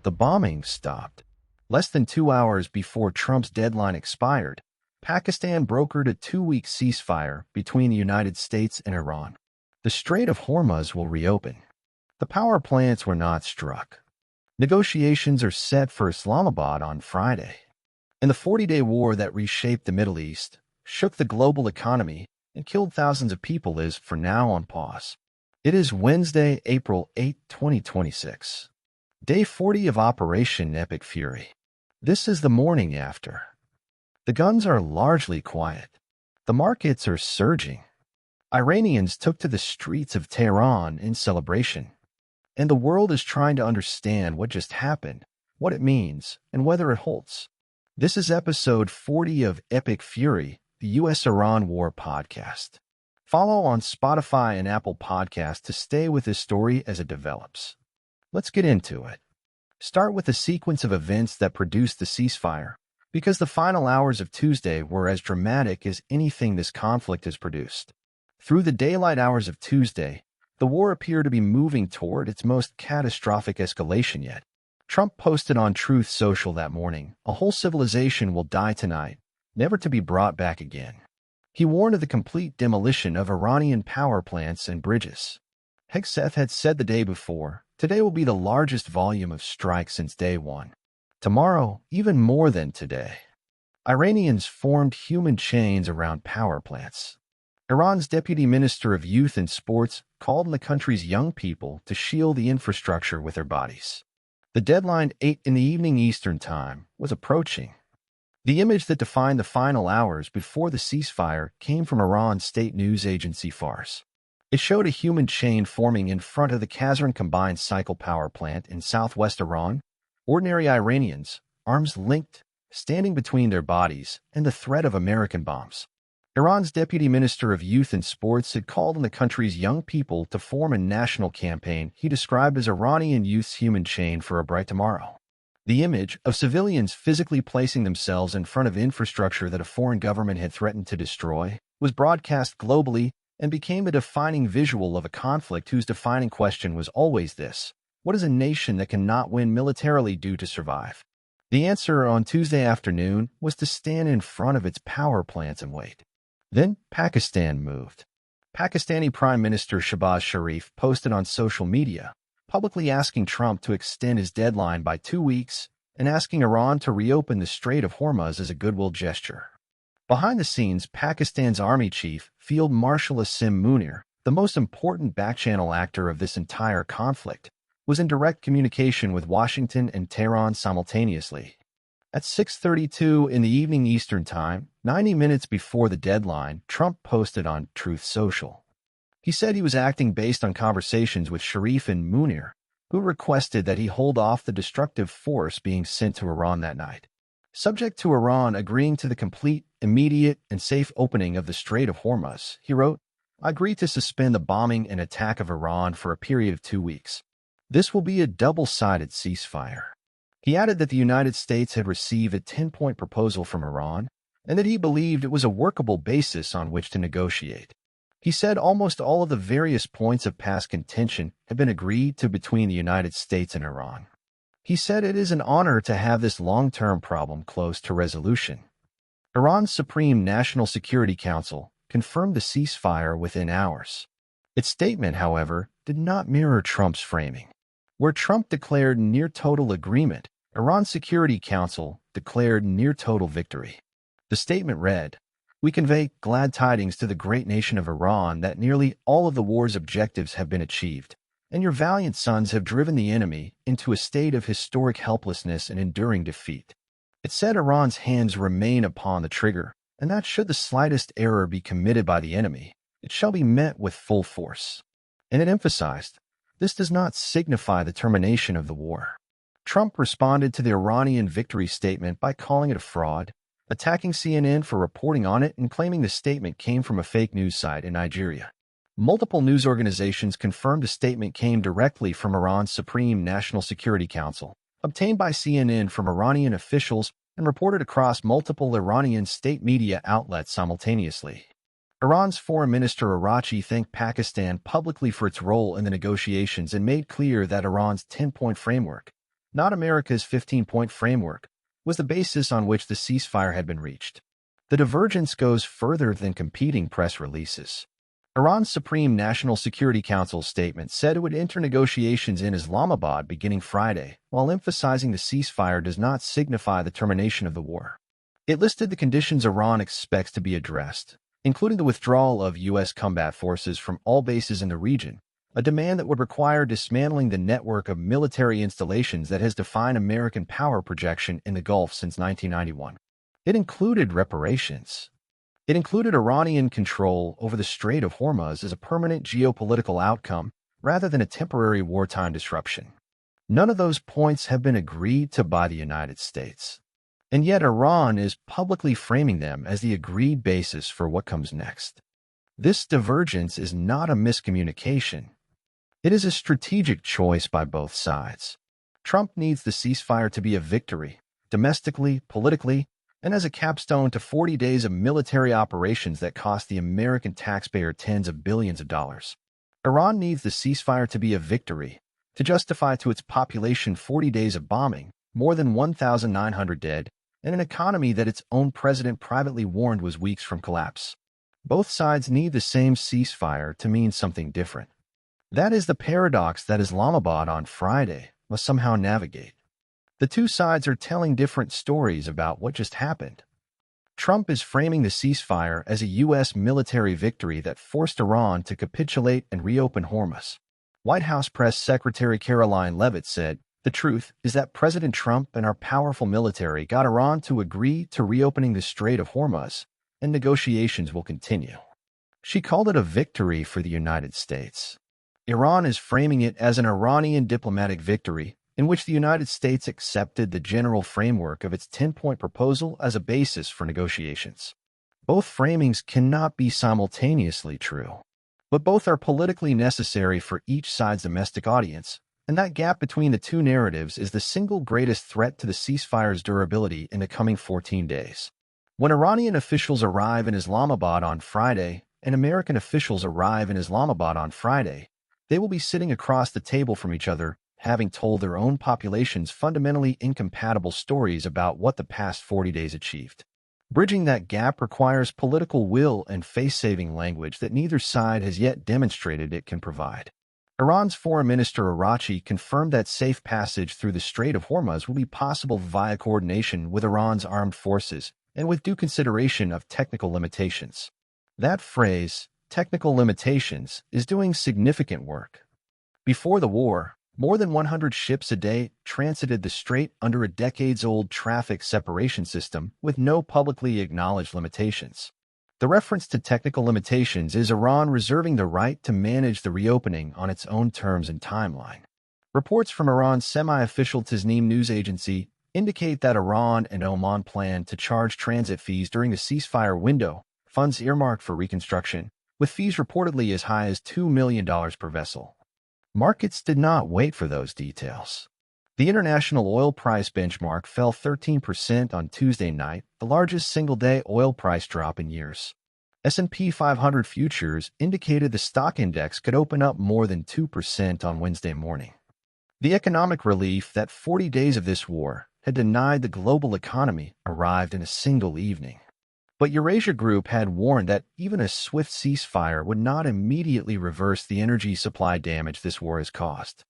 The bombing stopped. Less than 2 hours before Trump's deadline expired, Pakistan brokered a 2-week ceasefire between the United States and Iran. The Strait of Hormuz will reopen. The power plants were not struck. Negotiations are set for Islamabad on Friday. And the 40-day war that reshaped the Middle East, shook the global economy, and killed thousands of people is, for now, on pause. It is Wednesday, April 8, 2026. Day 40 of Operation Epic Fury. This is the morning after. The guns are largely quiet. The markets are surging. Iranians took to the streets of Tehran in celebration. And the world is trying to understand what just happened, what it means, and whether it holds. This is episode 40 of Epic Fury, the U.S.-Iran War podcast. Follow on Spotify and Apple Podcasts to stay with this story as it develops. Let's get into it. Start with the sequence of events that produced the ceasefire, because the final hours of Tuesday were as dramatic as anything this conflict has produced. Through the daylight hours of Tuesday, the war appeared to be moving toward its most catastrophic escalation yet. Trump posted on Truth Social that morning, "A whole civilization will die tonight, never to be brought back again." He warned of the complete demolition of Iranian power plants and bridges. Hegseth had said the day before, "Today will be the largest volume of strikes since day one. Tomorrow, even more than today." Iranians formed human chains around power plants. Iran's Deputy Minister of Youth and Sports called on the country's young people to shield the infrastructure with their bodies. The deadline, 8 in the evening Eastern Time, was approaching. The image that defined the final hours before the ceasefire came from Iran's state news agency Fars. It showed a human chain forming in front of the Kazan combined cycle power plant in southwest Iran. Ordinary Iranians, arms linked, standing between their bodies and the threat of American bombs. Iran's Deputy Minister of Youth and Sports had called on the country's young people to form a national campaign he described as Iranian youth's human chain for a bright tomorrow. The image of civilians physically placing themselves in front of infrastructure that a foreign government had threatened to destroy was broadcast globally and became a defining visual of a conflict whose defining question was always this: what is a nation that cannot win militarily do to survive? The answer on Tuesday afternoon was to stand in front of its power plants and wait. Then Pakistan moved. Pakistani Prime Minister Shehbaz Sharif posted on social media, publicly asking Trump to extend his deadline by 2 weeks and asking Iran to reopen the Strait of Hormuz as a goodwill gesture. Behind the scenes, Pakistan's Army Chief, Field Marshal Asim Munir, the most important back-channel actor of this entire conflict, was in direct communication with Washington and Tehran simultaneously. At 6:32 in the evening Eastern Time, 90 minutes before the deadline, Trump posted on Truth Social. He said he was acting based on conversations with Sharif and Munir, who requested that he hold off the destructive force being sent to Iran that night. Subject to Iran agreeing to the complete, immediate, and safe opening of the Strait of Hormuz, he wrote, "I agree to suspend the bombing and attack of Iran for a period of 2 weeks. This will be a double-sided ceasefire." He added that the United States had received a 10-point proposal from Iran and that he believed it was a workable basis on which to negotiate. He said almost all of the various points of past contention had been agreed to between the United States and Iran. He said it is an honor to have this long-term problem close to resolution. Iran's Supreme National Security Council confirmed the ceasefire within hours. Its statement, however, did not mirror Trump's framing. Where Trump declared near-total agreement, Iran's Security Council declared near-total victory. The statement read, "We convey glad tidings to the great nation of Iran that nearly all of the war's objectives have been achieved, and your valiant sons have driven the enemy into a state of historic helplessness and enduring defeat." It said Iran's hands remain upon the trigger, and that should the slightest error be committed by the enemy, it shall be met with full force. And it emphasized, this does not signify the termination of the war. Trump responded to the Iranian victory statement by calling it a fraud, attacking CNN for reporting on it and claiming the statement came from a fake news site in Nigeria. Multiple news organizations confirmed the statement came directly from Iran's Supreme National Security Council, obtained by CNN from Iranian officials and reported across multiple Iranian state media outlets simultaneously. Iran's Foreign Minister Araghchi thanked Pakistan publicly for its role in the negotiations and made clear that Iran's 10-point framework, not America's 15-point framework, was the basis on which the ceasefire had been reached. The divergence goes further than competing press releases. Iran's Supreme National Security Council statement said it would enter negotiations in Islamabad beginning Friday, while emphasizing the ceasefire does not signify the termination of the war. It listed the conditions Iran expects to be addressed, including the withdrawal of U.S. combat forces from all bases in the region, a demand that would require dismantling the network of military installations that has defined American power projection in the Gulf since 1991. It included reparations. It included Iranian control over the Strait of Hormuz as a permanent geopolitical outcome rather than a temporary wartime disruption. None of those points have been agreed to by the United States. And yet Iran is publicly framing them as the agreed basis for what comes next. This divergence is not a miscommunication. It is a strategic choice by both sides. Trump needs the ceasefire to be a victory, domestically, politically, and as a capstone to 40 days of military operations that cost the American taxpayer tens of billions of dollars. Iran needs the ceasefire to be a victory, to justify to its population 40 days of bombing, more than 1,900 dead, and an economy that its own president privately warned was weeks from collapse. Both sides need the same ceasefire to mean something different. That is the paradox that Islamabad on Friday must somehow navigate. The two sides are telling different stories about what just happened. Trump is framing the ceasefire as a U.S. military victory that forced Iran to capitulate and reopen Hormuz. White House Press Secretary Caroline Leavitt said, "The truth is that President Trump and our powerful military got Iran to agree to reopening the Strait of Hormuz, and negotiations will continue." She called it a victory for the United States. Iran is framing it as an Iranian diplomatic victory, in which the United States accepted the general framework of its 10-point proposal as a basis for negotiations. Both framings cannot be simultaneously true, but both are politically necessary for each side's domestic audience, and that gap between the two narratives is the single greatest threat to the ceasefire's durability in the coming 14 days. When Iranian officials arrive in Islamabad on Friday and American officials arrive in Islamabad on Friday, they will be sitting across the table from each other, having told their own populations fundamentally incompatible stories about what the past 40 days achieved. Bridging that gap requires political will and face-saving language that neither side has yet demonstrated it can provide. Iran's Foreign Minister Araghchi confirmed that safe passage through the Strait of Hormuz will be possible via coordination with Iran's armed forces and with due consideration of technical limitations. That phrase, technical limitations, is doing significant work. Before the war, more than 100 ships a day transited the strait under a decades-old traffic separation system with no publicly acknowledged limitations. The reference to technical limitations is Iran reserving the right to manage the reopening on its own terms and timeline. Reports from Iran's semi-official Tasnim news agency indicate that Iran and Oman plan to charge transit fees during the ceasefire window, funds earmarked for reconstruction, with fees reportedly as high as $2 million per vessel. Markets did not wait for those details. The international oil price benchmark fell 13% on Tuesday night, the largest single-day oil price drop in years. S&P 500 futures indicated the stock index could open up more than 2% on Wednesday morning. The economic relief that 40 days of this war had denied the global economy arrived in a single evening. But Eurasia Group had warned that even a swift ceasefire would not immediately reverse the energy supply damage this war has caused.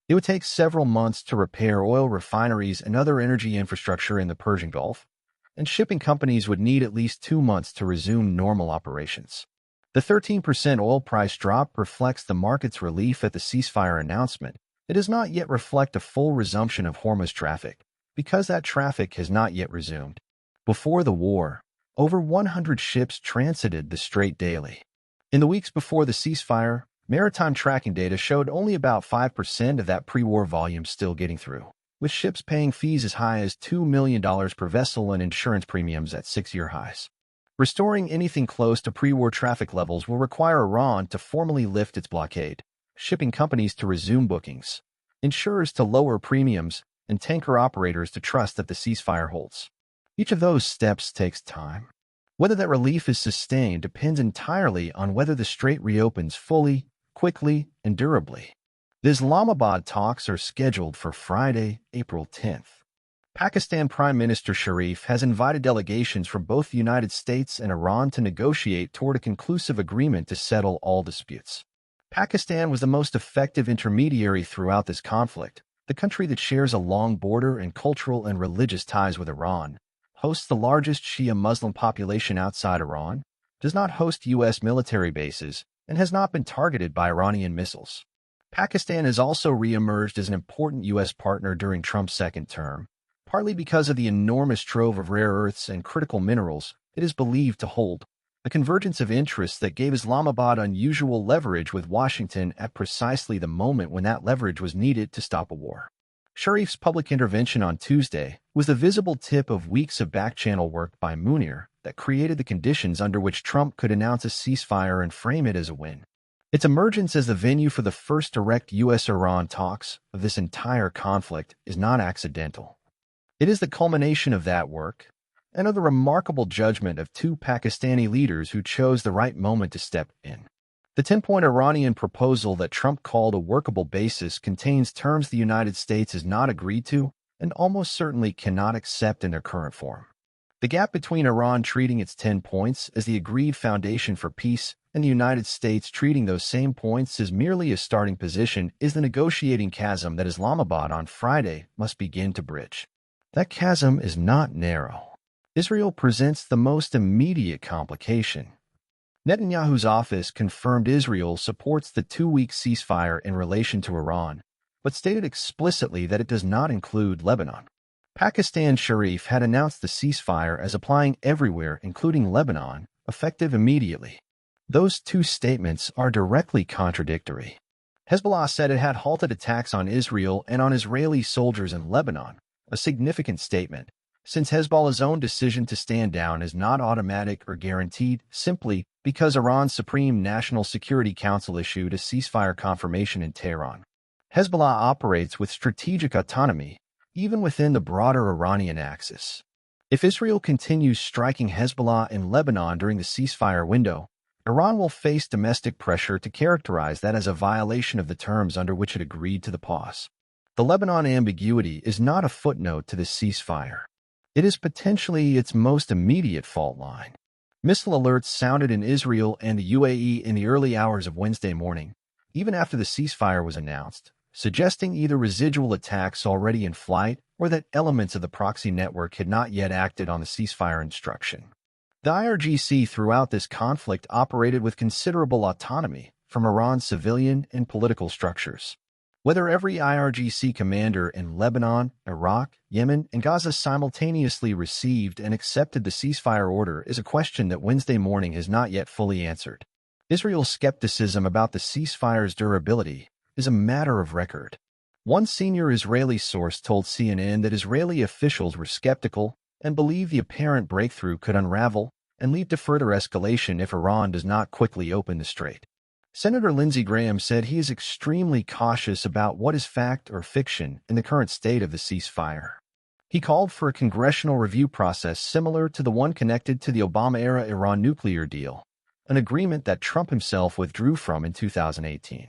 It would take several months to repair oil refineries and other energy infrastructure in the Persian Gulf, and shipping companies would need at least 2 months to resume normal operations. The 13% oil price drop reflects the market's relief at the ceasefire announcement. It does not yet reflect a full resumption of Hormuz traffic, because that traffic has not yet resumed. Before the war, over 100 ships transited the strait daily. In the weeks before the ceasefire, maritime tracking data showed only about 5% of that pre-war volume still getting through, with ships paying fees as high as $2 million per vessel and insurance premiums at 6-year highs. Restoring anything close to pre-war traffic levels will require Iran to formally lift its blockade, shipping companies to resume bookings, insurers to lower premiums, and tanker operators to trust that the ceasefire holds. Each of those steps takes time. Whether that relief is sustained depends entirely on whether the strait reopens fully, quickly, and durably. The Islamabad talks are scheduled for Friday, April 10th. Pakistan Prime Minister Sharif has invited delegations from both the United States and Iran to negotiate toward a conclusive agreement to settle all disputes. Pakistan was the most effective intermediary throughout this conflict. The country that shares a long border and cultural and religious ties with Iran, hosts the largest Shia Muslim population outside Iran, does not host U.S. military bases, and has not been targeted by Iranian missiles. Pakistan has also re-emerged as an important U.S. partner during Trump's second term, partly because of the enormous trove of rare earths and critical minerals it is believed to hold, a convergence of interests that gave Islamabad unusual leverage with Washington at precisely the moment when that leverage was needed to stop a war. Sharif's public intervention on Tuesday was the visible tip of weeks of back-channel work by Munir that created the conditions under which Trump could announce a ceasefire and frame it as a win. Its emergence as the venue for the first direct U.S.-Iran talks of this entire conflict is not accidental. It is the culmination of that work and of the remarkable judgment of two Pakistani leaders who chose the right moment to step in. The 10-point Iranian proposal that Trump called a workable basis contains terms the United States has not agreed to and almost certainly cannot accept in their current form. The gap between Iran treating its 10 points as the agreed foundation for peace and the United States treating those same points as merely a starting position is the negotiating chasm that Islamabad on Friday must begin to bridge. That chasm is not narrow. Israel presents the most immediate complication. Netanyahu's office confirmed Israel supports the 2-week ceasefire in relation to Iran, but stated explicitly that it does not include Lebanon. Pakistan Sharif had announced the ceasefire as applying everywhere, including Lebanon, effective immediately. Those two statements are directly contradictory. Hezbollah said it had halted attacks on Israel and on Israeli soldiers in Lebanon, a significant statement, since Hezbollah's own decision to stand down is not automatic or guaranteed simply because Iran's Supreme National Security Council issued a ceasefire confirmation in Tehran. Hezbollah operates with strategic autonomy, even within the broader Iranian axis. If Israel continues striking Hezbollah in Lebanon during the ceasefire window, Iran will face domestic pressure to characterize that as a violation of the terms under which it agreed to the pause. The Lebanon ambiguity is not a footnote to the ceasefire. It is potentially its most immediate fault line. Missile alerts sounded in Israel and the UAE in the early hours of Wednesday morning, even after the ceasefire was announced, suggesting either residual attacks already in flight or that elements of the proxy network had not yet acted on the ceasefire instruction. The IRGC throughout this conflict operated with considerable autonomy from Iran's civilian and political structures. Whether every IRGC commander in Lebanon, Iraq, Yemen, and Gaza simultaneously received and accepted the ceasefire order is a question that Wednesday morning has not yet fully answered. Israel's skepticism about the ceasefire's durability is a matter of record. One senior Israeli source told CNN that Israeli officials were skeptical and believed the apparent breakthrough could unravel and lead to further escalation if Iran does not quickly open the strait. Senator Lindsey Graham said he is extremely cautious about what is fact or fiction in the current state of the ceasefire. He called for a congressional review process similar to the one connected to the Obama-era Iran nuclear deal, an agreement that Trump himself withdrew from in 2018.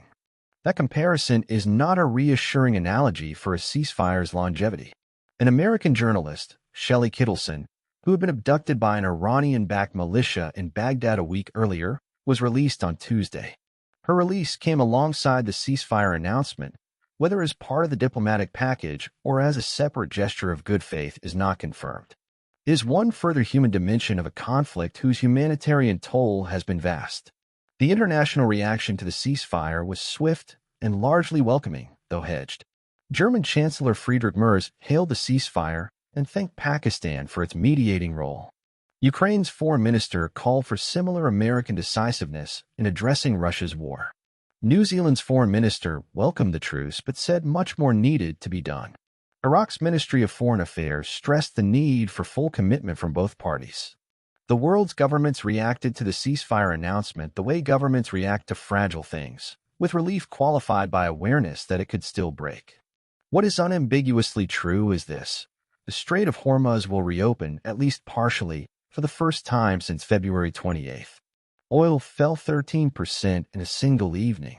That comparison is not a reassuring analogy for a ceasefire's longevity. An American journalist, Shelley Kittleson, who had been abducted by an Iranian-backed militia in Baghdad a week earlier, was released on Tuesday. Her release came alongside the ceasefire announcement, whether as part of the diplomatic package or as a separate gesture of good faith is not confirmed. It is one further human dimension of a conflict whose humanitarian toll has been vast. The international reaction to the ceasefire was swift and largely welcoming, though hedged. German Chancellor Friedrich Merz hailed the ceasefire and thanked Pakistan for its mediating role. Ukraine's foreign minister called for similar American decisiveness in addressing Russia's war. New Zealand's foreign minister welcomed the truce but said much more needed to be done. Iraq's Ministry of Foreign Affairs stressed the need for full commitment from both parties. The world's governments reacted to the ceasefire announcement the way governments react to fragile things, with relief qualified by awareness that it could still break. What is unambiguously true is this: the Strait of Hormuz will reopen, at least partially, for the first time since February 28th. Oil fell 13% in a single evening.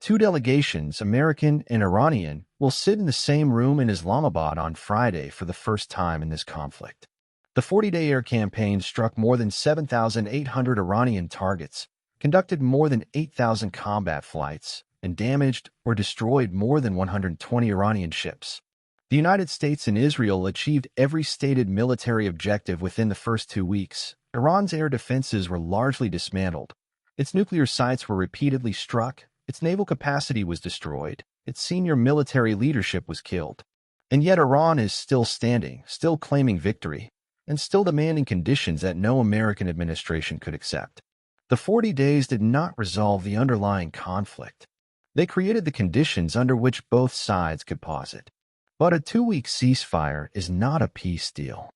Two delegations, American and Iranian, will sit in the same room in Islamabad on Friday for the first time in this conflict. The 40-day air campaign struck more than 7,800 Iranian targets, conducted more than 8,000 combat flights, and damaged or destroyed more than 120 Iranian ships. The United States and Israel achieved every stated military objective within the first 2 weeks. Iran's air defenses were largely dismantled. Its nuclear sites were repeatedly struck. Its naval capacity was destroyed. Its senior military leadership was killed. And yet Iran is still standing, still claiming victory, and still demanding conditions that no American administration could accept. The 40 days did not resolve the underlying conflict. They created the conditions under which both sides could pause it. But a 2-week ceasefire is not a peace deal.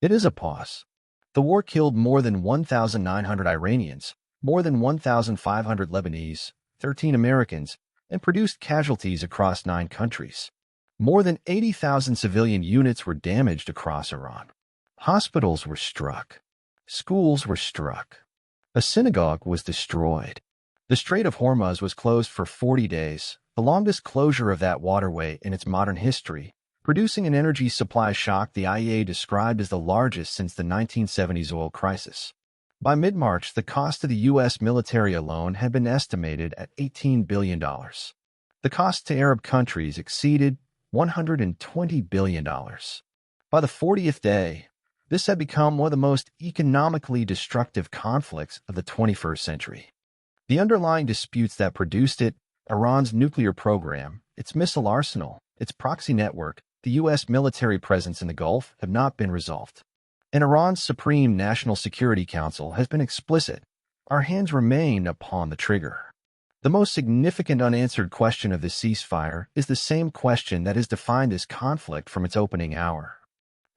It is a pause. The war killed more than 1,900 Iranians, more than 1,500 Lebanese, 13 Americans, and produced casualties across 9 countries. More than 80,000 civilian units were damaged across Iran. Hospitals were struck. Schools were struck. A synagogue was destroyed. The Strait of Hormuz was closed for 40 days, the longest closure of that waterway in its modern history, producing an energy supply shock the IEA described as the largest since the 1970s oil crisis. By mid-March, the cost of the U.S. military alone had been estimated at $18 billion. The cost to Arab countries exceeded $120 billion. By the 40th day, this had become one of the most economically destructive conflicts of the 21st century. The underlying disputes that produced it, Iran's nuclear program, its missile arsenal, its proxy network, the U.S. military presence in the Gulf, have not been resolved. And Iran's Supreme National Security Council has been explicit. Our hands remain upon the trigger. The most significant unanswered question of the ceasefire is the same question that has defined this conflict from its opening hour.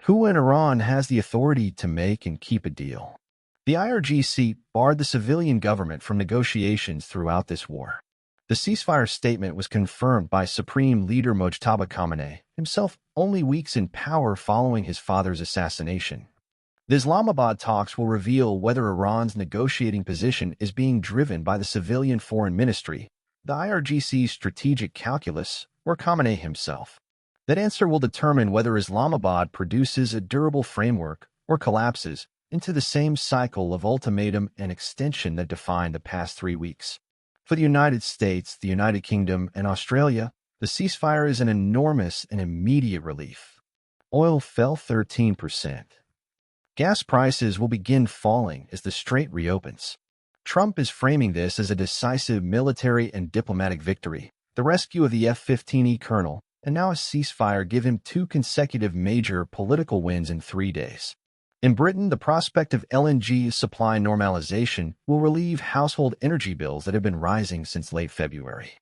Who in Iran has the authority to make and keep a deal? The IRGC barred the civilian government from negotiations throughout this war. The ceasefire statement was confirmed by Supreme Leader Mojtaba Khamenei, himself only weeks in power following his father's assassination. The Islamabad talks will reveal whether Iran's negotiating position is being driven by the civilian foreign ministry, the IRGC's strategic calculus, or Khamenei himself. That answer will determine whether Islamabad produces a durable framework or collapses into the same cycle of ultimatum and extension that defined the past 3 weeks. For the United States, the United Kingdom, and Australia, the ceasefire is an enormous and immediate relief. Oil fell 13%. Gas prices will begin falling as the strait reopens. Trump is framing this as a decisive military and diplomatic victory. The rescue of the F-15E colonel, and now a ceasefire, give him 2 consecutive major political wins in 3 days. In Britain, the prospect of LNG supply normalization will relieve household energy bills that have been rising since late February.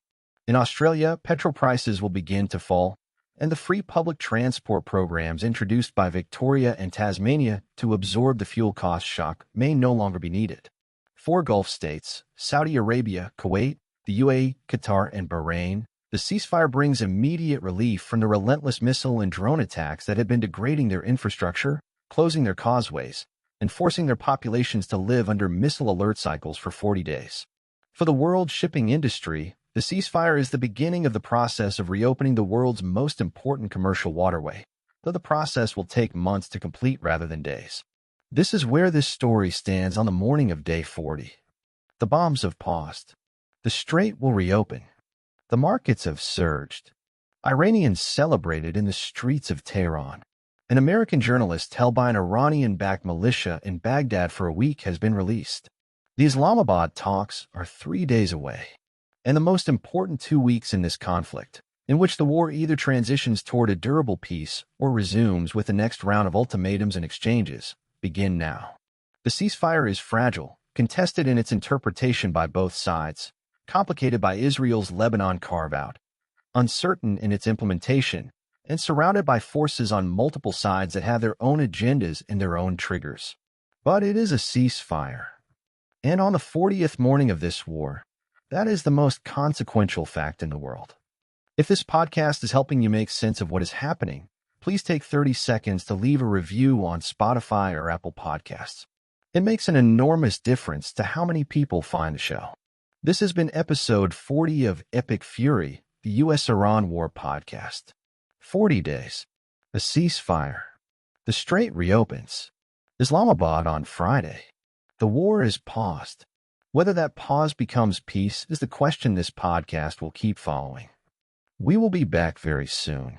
In Australia, petrol prices will begin to fall, and the free public transport programs introduced by Victoria and Tasmania to absorb the fuel cost shock may no longer be needed. 4 Gulf states, Saudi Arabia, Kuwait, the UAE, Qatar, and Bahrain, the ceasefire brings immediate relief from the relentless missile and drone attacks that had been degrading their infrastructure, closing their causeways, and forcing their populations to live under missile alert cycles for 40 days. For the world shipping industry, the ceasefire is the beginning of the process of reopening the world's most important commercial waterway, though the process will take months to complete rather than days. This is where this story stands on the morning of day 40. The bombs have paused. The strait will reopen. The markets have surged. Iranians celebrated in the streets of Tehran. An American journalist held by an Iranian-backed militia in Baghdad for a week has been released. The Islamabad talks are 3 days away, and the most important 2 weeks in this conflict, in which the war either transitions toward a durable peace or resumes with the next round of ultimatums and exchanges, begin now. The ceasefire is fragile, contested in its interpretation by both sides, complicated by Israel's Lebanon carve-out, uncertain in its implementation, and surrounded by forces on multiple sides that have their own agendas and their own triggers. But it is a ceasefire. And on the 40th morning of this war, that is the most consequential fact in the world. If this podcast is helping you make sense of what is happening, please take 30 seconds to leave a review on Spotify or Apple Podcasts. It makes an enormous difference to how many people find the show. This has been episode 40 of Epic Fury, the U.S.-Iran War podcast. 40 days. A ceasefire. The strait reopens. Islamabad on Friday. The war is paused. Whether that pause becomes peace is the question this podcast will keep following. We will be back very soon.